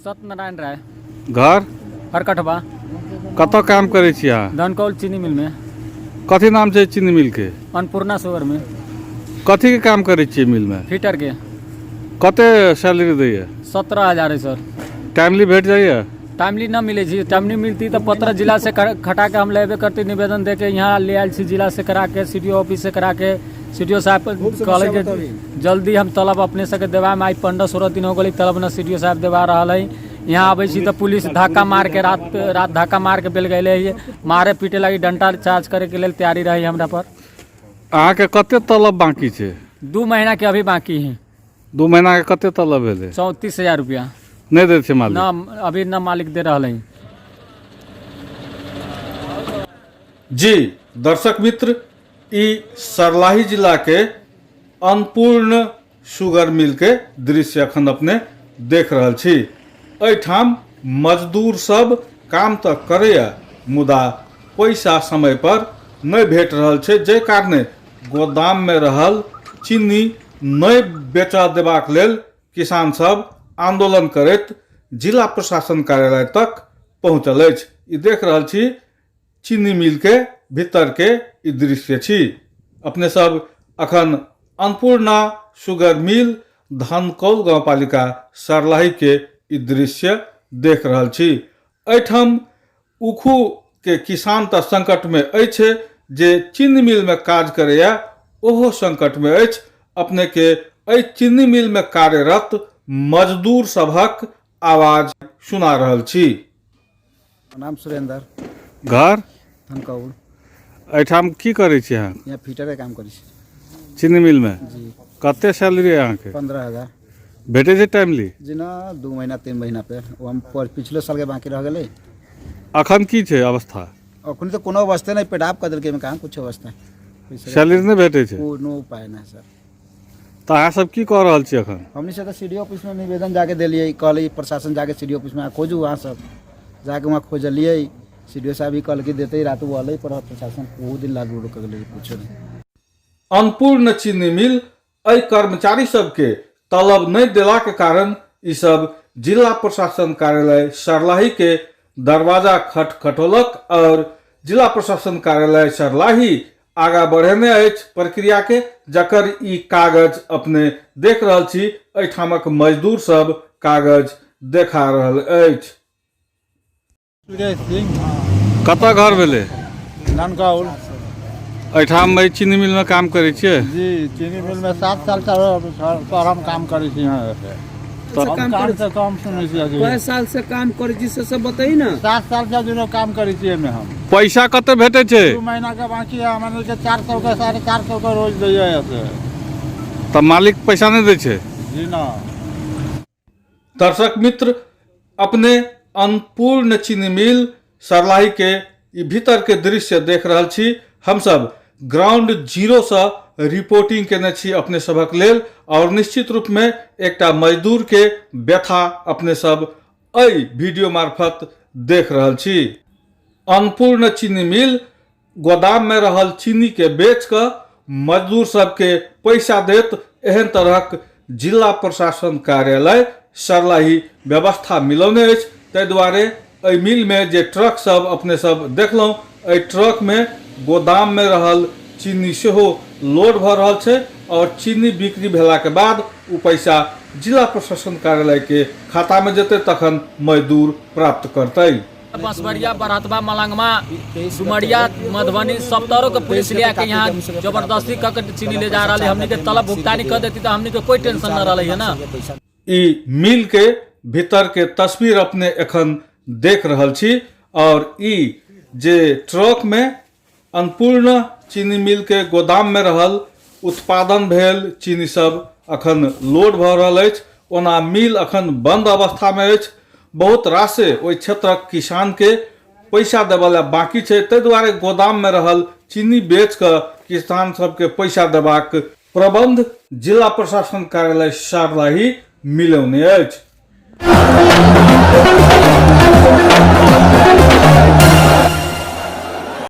सत्यनारायण राय। घर हरकटवा। कत काम करे छी अहाँ? धनकौल चीनी मिल में। कथी नाम छै चीनी मिल के? अन्नपूर्णा शुगर में। कथी के काम करे छियै मिल में? फिटर के। कते सैलरी दैए? 17,000 है सर। टाइमली भेट जाइए? टाइमली न मिले जी। टाइमली मिलती तो पत्र जिला से खटा के हम लेबे करती, निवेदन दे के यहाँ ले आयल छी जिला से करा के, सीडीओ ऑफिस से करा के। सीडीओ साहब कहले कि जल्दी हम तलब अपने सके देवा में। आज 15-16 दिन हो गई तलब न सीडीओ साहब देवा रहा है। यहाँ आबे छी तो पुलिस धक्का मार के रात धक्का मार के बेल गए, मारे पीटे लगी, डंटा चार्ज करे के लिए तैयारी रही हमरा पर। अहाँ के कते तलब बाकी छै? 2 महीना के अभी बाकी है। 2 महीना के कते तलब भेले? 34,000 रुपया। नहीं दे छै मालिक? न अभी न मालिक दे रहा है। जी दर्शक मित्र, ई सरलाही जिला के अन्नपूर्ण शुगर मिल के दृश्य अखन अपने देख रहल छी। एठाम मजदूर सब काम तो करैया, मुदा पैसा समय पर नहीं भेट रहल छै, जे कारणे गोदाम में रहल चीनी नहीं बेचा देबाक लेल किसान सब आंदोलन करैत जिला प्रशासन कार्यालय तक पहुँचल अछि। ई देख रहल छी चीनी मिल के भीतर के ई दृश्य छी। अपने सब अखन अन्नपूर्णा शुगर मिल धनकौल गाँव पालिका सरलाही के ई दृश्य देख रहल छी। एठाम उखू के किसान त संकट में अछि, जे चीनी मिल में काज करैया ओहो संकट में अछि। अपने के एहि चीनी मिल में कार्यरत मजदूर सबहक आवाज सुना रहल छी। नाम सुरेंद्र। घर धनकौल। एठाम की करे छी अहाँ? यहाँ फिटर के काम करी छी। चीनी मिल में? जी। कते सैलरी है अहाँ के? 15,000। भेटे छै टाइमली? जी ना, 2 महीना 3 महीना पे वो हम पिछले साल के बाकी रह गए। अखन की छै अवस्था? अखन तो कोनो अवस्था नहीं, पेटाप कर देलके में कहाँ कुछ अवस्था। सैलरी नहीं भेटे छै? कोनो उपाय ना सर। तो अहाँ सब की कह रहल छी अखन? हमनी से तो सीडीओ ऑफिस में निवेदन जाके दिलिए, कहले प्रशासन जाके सीडीओ ऑफिस में खोजू, वहाँ सब जाके वहाँ खोजलिए। सीडीओ साहब ही कल के देते ही रात वाले पर प्रशासन बहुत दिन लागू रोक गए, कुछ नहीं। अन्नपूर्ण चीनी मिल एहि कर्मचारी सबके तलब नहीं देला के कारण ई सब जिला प्रशासन कार्यालय सरलाही के दरवाजा खटखटौलक और जिला प्रशासन कार्यालय सरलाही आगा बढ़ेने अछि प्रक्रिया के, जकर ई कागज अपने देख रहल छी। एठामक मजदूर सब कागज देखा रहल अछि। कतऽ घर भेले? धनकौल। एठाम चीनी मिल में काम करे छियै? जी, चीनी मिल में 7 साल से हम काम करे छी। यहाँ काम से काम सुने छी। कई साल से काम करे छी से सब बताई ना। 7 साल से दिन काम करे छी में हम। पैसा कते भेटे छै? 2 महीना के बाकी है, हमन के 400 के 450 के रोज दैया ऐसे। तो मालिक पैसा नहीं दे छै? जी ना। दर्शक मित्र, अपने अन्नपूर्ण चीनी मिल सरलाही के ई भीतर के दृश्य देख रहल छी। हम सब ग्राउंड जीरो से रिपोर्टिंग केने छी अपने सबक लेल, और निश्चित रूप में एकटा मजदूर के व्यथा अपने सब एहि वीडियो मार्फत देख रहल छी। अन्नपूर्ण चीनी मिल गोदाम में रहल चीनी के बेच कर मजदूर सबके पैसा देत, एहन तरहक जिला प्रशासन कार्यालय सरलाही व्यवस्था मिलौने अछि। ताहि दुआरे एहि मिल में जे ट्रक सब अपने सब देखलहुँ, एहि ट्रक में गोदाम में रहल चीनी सेहो लोड भ रहल छै, और चीनी बिक्री भेला के बाद ओ पैसा जिला प्रशासन कार्यालय के खाता में जेतै, तखन मजदूर प्राप्त करतै। बंसवरिया, बरहतवा, मलंगवा, डुमरिया, मधुबनी सब तरह के पुलिस लिया के यहाँ जबरदस्ती करके चीनी ले जा रहा है। हमने के तलब भुगतानी कर देती तो हमने के कोई टेंशन न रहा है ना। ई मिल के भीतर के तस्वीर अपने एखन देख रहल छी, और ई जे ट्रक में अन्नपूर्ण चीनी मिल के गोदाम में रहल उत्पादन भेल चीनी सब अखन लोड भ रहल अछि। ओना मिल अखन बंद अवस्था में अछि। बहुत रासे ओहि क्षेत्रक किसान के पैसा देवला बाकी छै, ताहि दुआरे गोदाम में रहल चीनी बेच कर किसान सबके पैसा देबाक प्रबंध जिला प्रशासन कार्यालय सरलाही मिलौने अछि।